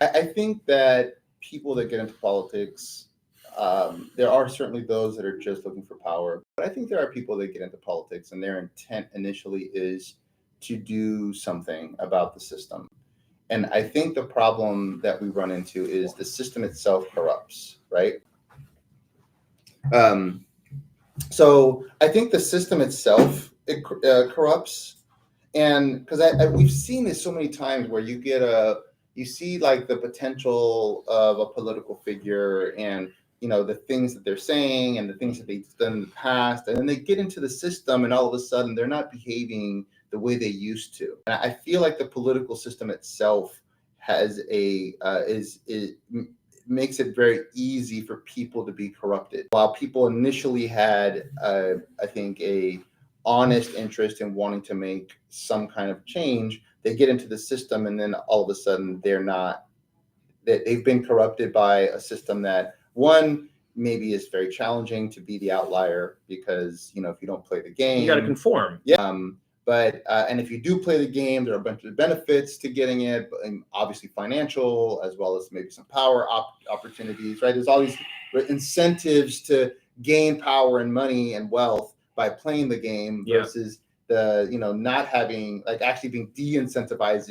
I think that people that get into politics, there are certainly those that are just looking for power, but I think there are people that get into politics and their intent initially is to do something about the system. And I think the problem that we run into is the system itself corrupts, right? Um, so I think the system itself corrupts, and because we've seen this so many times where you see like the potential of a political figure and the things that they're saying and the things that they've done in the past, and then they get into the system and all of a sudden they're not behaving the way they used to. And I feel like the political system itself has a is makes it very easy for people to be corrupted. While people initially had, I think, a honest interest in wanting to make some kind of change, they get into the system and then all of a sudden they're not. That they've been corrupted by a system that one maybe is very challenging to be the outlier because if you don't play the game, you got to conform. Yeah. But and if you do play the game, there are a bunch of benefits to getting it, and obviously financial as well as maybe some power opportunities, right? There's all these incentives to gain power and money and wealth by playing the game versus the not having, like, actually being de-incentivized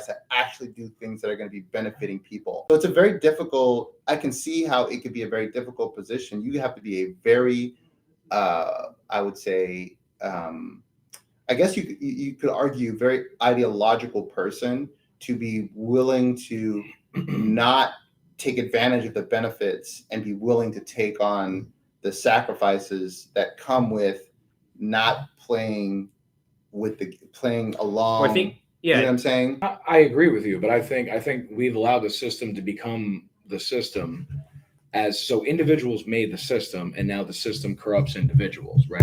to actually do things that are going to be benefiting people. So it's a very difficult. I can see how it could be a very difficult position. You have to be a very, I would say. I guess you could argue very ideological person to be willing to not take advantage of the benefits and be willing to take on the sacrifices that come with not playing along. Well, I think, you know what I'm saying? I agree with you, but I think we've allowed the system to become the system, as so individuals made the system and now the system corrupts individuals, right?